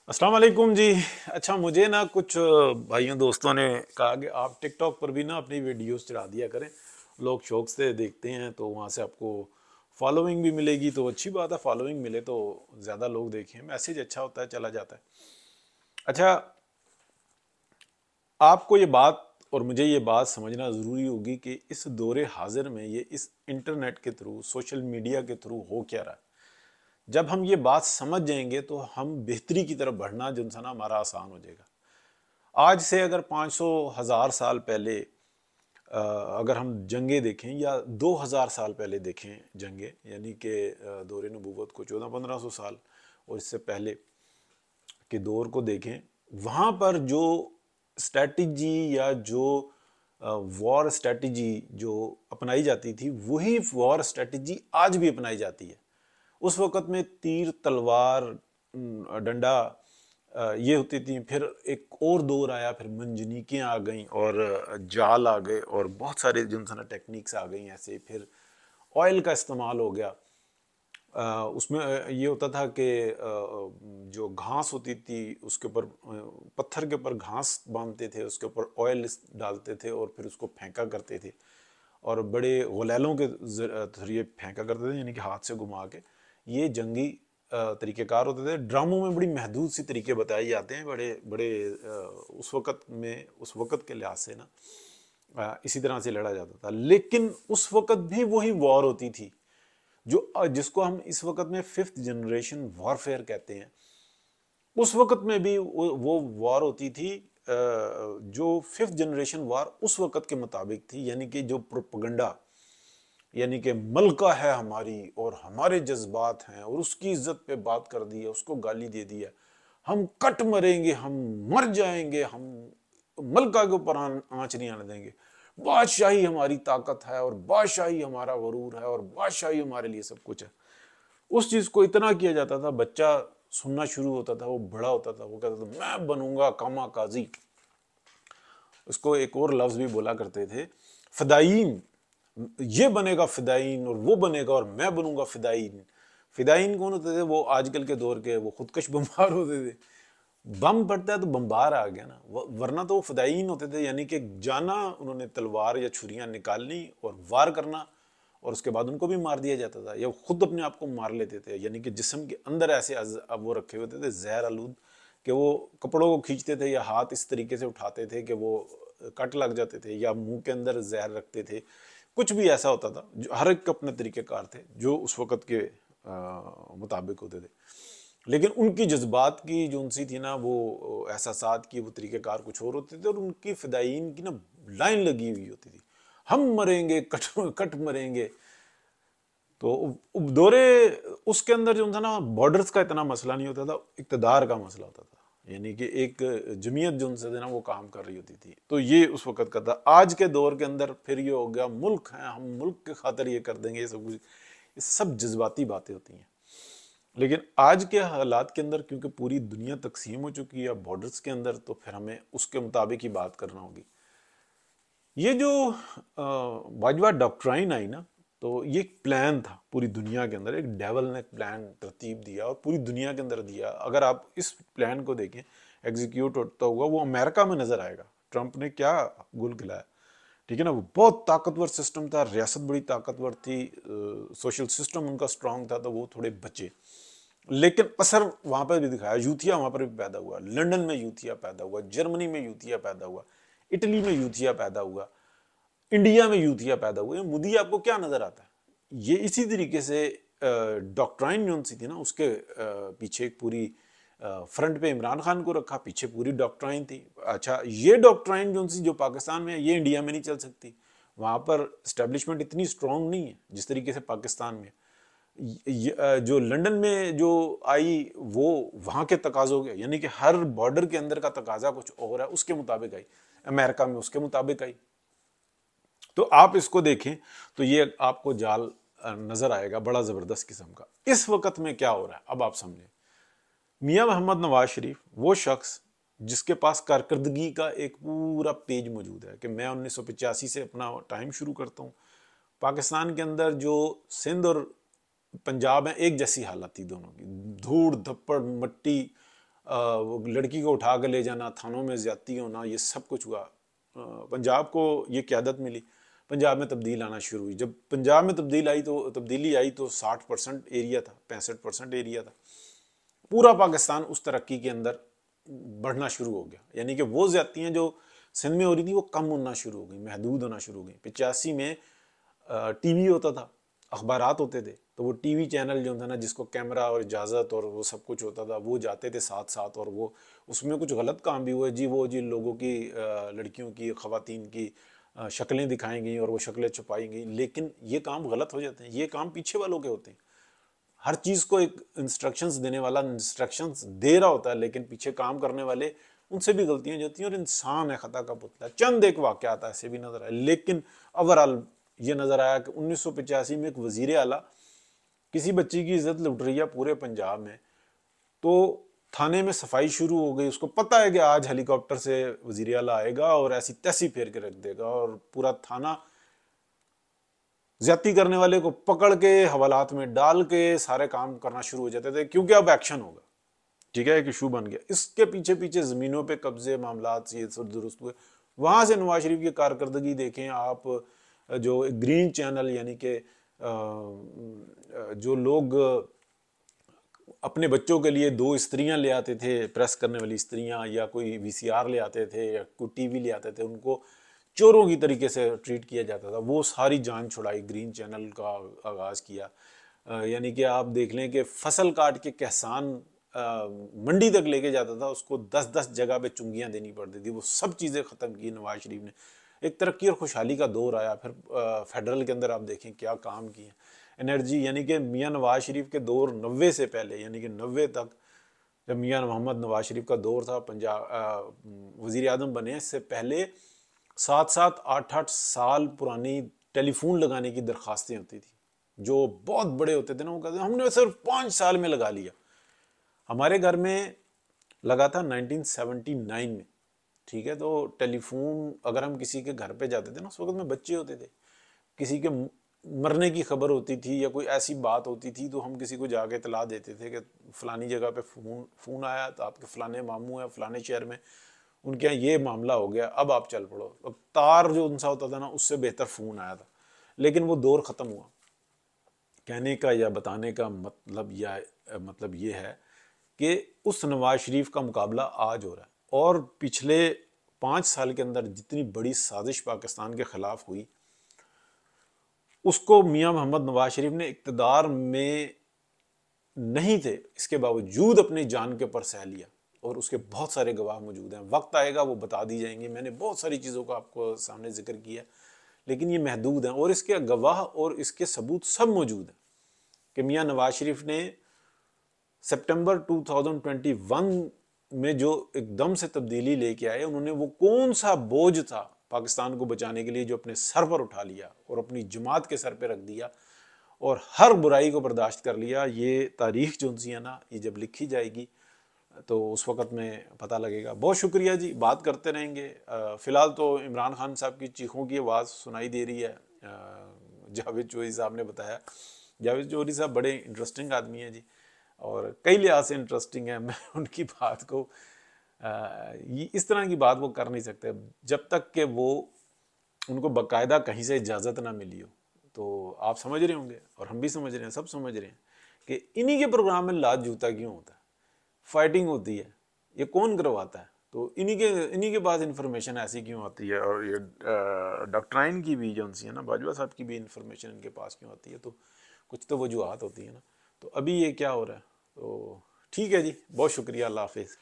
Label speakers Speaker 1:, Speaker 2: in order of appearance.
Speaker 1: अस्सलाम वालेकुम जी। अच्छा, मुझे ना कुछ भाइयों दोस्तों ने कहा कि आप टिकटॉक पर भी ना अपनी वीडियोस चढ़ा दिया करें। लोग शौक से देखते हैं तो वहाँ से आपको फॉलोइंग भी मिलेगी, तो अच्छी बात है। फॉलोइंग मिले तो ज़्यादा लोग देखें, मैसेज अच्छा होता है, चला जाता है। अच्छा, आपको ये बात और मुझे ये बात समझना ज़रूरी होगी कि इस दौरे हाजिर में ये इस इंटरनेट के थ्रू, सोशल मीडिया के थ्रू हो क्या रहा है। जब हम ये बात समझ जाएंगे तो हम बेहतरी की तरफ बढ़ना जो है ना हमारा आसान हो जाएगा। आज से अगर 500 हज़ार साल पहले अगर हम जंगे देखें या 2000 साल पहले देखें जंगे, यानी कि दौरे नबूवत को 1400-1500 साल और इससे पहले के दौर को देखें, वहाँ पर जो स्ट्रैटेजी या जो वॉर स्ट्रैटेजी जो अपनाई जाती थी, वही वॉर स्ट्रैटेजी आज भी अपनाई जाती है। उस वक़्त में तीर, तलवार, डंडा ये होती थी। फिर एक और दौर आया, फिर मंजनीकियाँ आ गईं और जाल आ गए और बहुत सारे जो है ना टेक्निक्स आ गई ऐसे। फिर ऑयल का इस्तेमाल हो गया। उसमें ये होता था कि जो घास होती थी उसके ऊपर पत्थर के ऊपर घास बांधते थे, उसके ऊपर ऑयल डालते थे और फिर उसको फेंका करते थे। और बड़े गुलैलों के जरिए फेंका करते थे, यानी कि हाथ से घुमा के। ये जंगी तरीक़ेकार होते थे। ड्रामों में बड़ी महदूद सी तरीके बताए जाते हैं, बड़े बड़े उस वक़्त में, उस वक़्त के लिहाज से ना इसी तरह से लड़ा जाता था। लेकिन उस वक़्त भी वही वॉर होती थी जो जिसको हम इस वक़्त में फिफ्थ जनरेशन वॉरफेयर कहते हैं। उस वक़्त में भी वो वॉर होती थी जो फिफ्थ जनरेशन वॉर उस वक़्त के मुताबिक थी, यानी कि जो प्रोपगंडा, यानी कि मलका है हमारी और हमारे जज्बात हैं और उसकी इज्जत पे बात कर दी है, उसको गाली दे दी है, हम कट मरेंगे, हम मर जाएंगे, हम मलका के ऊपर आंच नहीं आने देंगे, बादशाही हमारी ताकत है और बादशाही हमारा गरूर है और बादशाही हमारे लिए सब कुछ है। उस चीज को इतना किया जाता था, बच्चा सुनना शुरू होता था, वो बड़ा होता था, वो कहता था मैं बनूंगा कामा काजी। उसको एक और लफ्ज भी बोला करते थे, फिदायीन। ये बनेगा फिदायीन और वो बनेगा और मैं बनूंगा फिदायीन। फिदायीन कौन होते थे? वो आजकल के दौर के वो खुदकश बमबार होते थे। बम पड़ता है तो बमबार आ गया ना, वरना तो वो फिदायीन होते थे, यानी कि जाना उन्होंने तलवार या छुरियां निकालनी और वार करना, और उसके बाद उनको भी मार दिया जाता था या खुद अपने आप को मार लेते थे। यानी कि जिस्म के अंदर ऐसे अब वो रखे होते थे जहर आलूद कि वो कपड़ों को खींचते थे या हाथ इस तरीके से उठाते थे कि वो कट लग जाते थे, या मुंह के अंदर जहर रखते थे। कुछ भी ऐसा होता था, जो हर एक अपने तरीकेकार थे जो उस वक़्त के मुताबिक होते थे। लेकिन उनकी जज्बात की जो उनसी थी ना, वो एहसासात की वो तरीक़ेकार कुछ और होते थे, और उनकी फ़िदायीन की ना लाइन लगी हुई होती थी, हम मरेंगे, कट कट मरेंगे। तो दौरे उसके अंदर जो था ना, बॉर्डर्स का इतना मसला नहीं होता था, इक़्तिदार का मसला होता था। यानी कि एक जमीयत जो उनसे ना वो काम कर रही होती थी। तो ये उस वक़्त का था। आज के दौर के अंदर फिर ये हो गया, मुल्क है, हम मुल्क के खातिर ये कर देंगे, ये सब कुछ, ये सब जज्बाती बातें होती हैं। लेकिन आज के हालात के अंदर क्योंकि पूरी दुनिया तकसीम हो चुकी है बॉर्डर्स के अंदर, तो फिर हमें उसके मुताबिक ही बात करना होगी। ये जो वाजवा डॉक्ट्राइन आई ना, तो ये एक प्लान था पूरी दुनिया के अंदर। एक डेवल ने प्लान तरतीब दिया और पूरी दुनिया के अंदर दिया। अगर आप इस प्लान को देखें एग्जीक्यूट होता हुआ, वो अमेरिका में नजर आएगा। ट्रंप ने क्या गुल खिलाया, ठीक है ना। वो बहुत ताकतवर सिस्टम था, रियासत बड़ी ताकतवर थी, सोशल सिस्टम उनका स्ट्रांग था, तो वो थोड़े बचे। लेकिन असर वहां पर भी दिखाया। यूथिया वहां पर भी पैदा हुआ, लंदन में यूथिया पैदा हुआ, जर्मनी में यूथिया पैदा हुआ, इटली में यूथिया पैदा हुआ, इंडिया में यूथिया पैदा हुए। मोदी आपको क्या नजर आता है? ये इसी तरीके से डॉक्ट्राइन जो सी थी ना, उसके पीछे एक पूरी फ्रंट पे इमरान खान को रखा, पीछे पूरी डॉक्ट्राइन थी। अच्छा, ये डॉक्ट्राइन जो सी जो पाकिस्तान में है, ये इंडिया में नहीं चल सकती। वहां पर स्टैब्लिशमेंट इतनी स्ट्रांग नहीं है जिस तरीके से पाकिस्तान में। जो लंदन में जो आई वो वहां के तकाजों के, यानी कि हर बॉर्डर के अंदर का तकाजा कुछ और है, उसके मुताबिक आई। अमेरिका में उसके मुताबिक आई। तो आप इसको देखें तो ये आपको जाल नजर आएगा बड़ा जबरदस्त किस्म का। इस वक्त में क्या हो रहा है अब आप समझें। मियां मोहम्मद नवाज शरीफ, वो शख्स जिसके पास कारकर्दगी का एक पूरा पेज मौजूद है कि मैं 1985 से अपना टाइम शुरू करता हूँ। पाकिस्तान के अंदर जो सिंध और पंजाब में एक जैसी हालत थी दोनों की, धूड़ धप्पड़ मट्टी, वो लड़की को उठा कर ले जाना, थानों में ज्यादती होना, ये सब कुछ हुआ। पंजाब को ये क़यादत मिली, पंजाब में तब्दील आना शुरू हुई। जब पंजाब में तब्दीली आई तो 60% एरिया था, 65% एरिया था। पूरा पाकिस्तान उस तरक्की के अंदर बढ़ना शुरू हो गया, यानी कि वो ज्यादतियाँ जो सिंध में हो रही थी वो कम होना शुरू हो गई, महदूद होना शुरू हो गई। 85 में टीवी होता था, अखबारात होते थे, तो वो टीवी चैनल जो था ना, जिसको कैमरा और इजाज़त और वो सब कुछ होता था, वो जाते थे साथ साथ, और वो उसमें कुछ गलत काम भी हुए जी। वो जी लोगों की, लड़कियों की, ख़वातीन की शक्लें दिखाई गई और वो शक्लें छुपाई गई, लेकिन ये काम गलत हो जाते हैं, ये काम पीछे वालों के होते हैं। हर चीज़ को एक इंस्ट्रक्शंस देने वाला इंस्ट्रक्शंस दे रहा होता है, लेकिन पीछे काम करने वाले, उनसे भी गलतियां जाती हैं, और इंसान है खता का पुतला। चंद एक वाक़यात ऐसे भी नजर आए, लेकिन ओवरऑल ये नजर आया कि 1985 में एक वजीर आला किसी बच्ची की इज्जत लुट रही है पूरे पंजाब में, तो थाने में सफाई शुरू हो गई। उसको पता है कि आज हेलीकॉप्टर से वजीर आला आएगा और ऐसी तैसी फेर के रख देगा, और पूरा थाना ज्यादती करने वाले को पकड़ के हवालात में डाल के सारे काम करना शुरू हो जाते थे, क्योंकि अब एक्शन होगा। ठीक है, एक इशू बन गया। इसके पीछे पीछे जमीनों पे कब्जे मामलात ये सब दुरुस्त हुए। वहां से नवाज शरीफ की कारकर्दगी देखें आप, जो ग्रीन चैनल, यानी कि जो लोग अपने बच्चों के लिए 2 स्त्रियां ले आते थे, प्रेस करने वाली स्त्रियां, या कोई वीसीआर ले आते थे, या कोई टीवी ले आते थे, उनको चोरों की तरीके से ट्रीट किया जाता था। वो सारी जान छुड़ाई, ग्रीन चैनल का आगाज़ किया। यानी कि आप देख लें कि फसल काट के किसान मंडी तक लेके जाता था, उसको 10-10 जगह पे चुंगियां देनी पड़ती थी। वो सब चीज़ें ख़त्म की नवाज शरीफ ने। एक तरक्की और खुशहाली का दौर आया। फिर फेडरल के अंदर आप देखें क्या काम किए, एनर्जी, यानी कि मियाँ नवाज शरीफ के दौर 90 से पहले, यानी कि 90 तक जब मियाँ मोहम्मद नवाज शरीफ का दौर था, पंजाब वज़ीर आज़म बने, इससे पहले 7-7, 8-8 साल पुरानी टेलीफोन लगाने की दरखास्तें होती थी। जो बहुत बड़े होते थे ना, वो कहते हमने सिर्फ 5 साल में लगा लिया। हमारे घर में लगा था 1979 में। ठीक है, तो टेलीफोन अगर हम किसी के घर पे जाते थे ना, उस वक्त में बच्चे होते थे, किसी के मरने की खबर होती थी या कोई ऐसी बात होती थी, तो हम किसी को जाके इतला देते थे कि फलानी जगह पे फोन आया, तो आपके फलाने मामू है फलाने शहर में, उनके यहाँ ये मामला हो गया, अब आप चल पड़ो। अब तार जो उनसा होता था ना, उससे बेहतर फोन आया था। लेकिन वो दौर ख़त्म हुआ। कहने का या बताने का मतलब ये है कि उस नवाज शरीफ का मुकाबला आज हो रहा है, और पिछले 5 साल के अंदर जितनी बड़ी साजिश पाकिस्तान के खिलाफ हुई, उसको मियाँ मोहम्मद नवाज शरीफ ने इक़्तिदार में नहीं थे, इसके बावजूद अपनी जान के ऊपर सह लिया, और उसके बहुत सारे गवाह मौजूद हैं। वक्त आएगा वो बता दी जाएंगे। मैंने बहुत सारी चीज़ों का आपको सामने जिक्र किया, लेकिन ये महदूद हैं, और इसके गवाह और इसके सबूत सब मौजूद हैं कि मियाँ नवाज शरीफ ने सितंबर 2021 में जो एकदम से तब्दीली लेके आए, उन्होंने वो कौन सा बोझ था पाकिस्तान को बचाने के लिए जो अपने सर पर उठा लिया और अपनी जमात के सर पर रख दिया, और हर बुराई को बर्दाश्त कर लिया। ये तारीख जो सी है ना, ये जब लिखी जाएगी तो उस वक़्त में पता लगेगा। बहुत शुक्रिया जी, बात करते रहेंगे। फ़िलहाल तो इमरान खान साहब की चीखों की आवाज़ सुनाई दे रही है। जावेद चौधरी साहब ने बताया, जावेद चौधरी साहब बड़े इंटरेस्टिंग आदमी हैं जी, और कई लिहाज से इंटरेस्टिंग है। मैं उनकी बात को इस तरह की बात वो कर नहीं सकते जब तक कि वो उनको बाकायदा कहीं से इजाज़त ना मिली हो। तो आप समझ रहे होंगे, और हम भी समझ रहे हैं, सब समझ रहे हैं कि इन्हीं के प्रोग्राम में लात जूता क्यों होता है, फाइटिंग होती है, ये कौन करवाता है, तो इन्हीं के पास इंफॉर्मेशन ऐसी क्यों आती है, और ये डॉक्ट्राइन की भी जो है ना, बाजवा साहब की भी इंफॉर्मेशन इनके पास क्यों आती है, तो कुछ तो वजूहत होती है ना। तो अभी ये क्या हो रहा है, तो ठीक है जी, बहुत शुक्रिया, अल्लाह हाफिज़।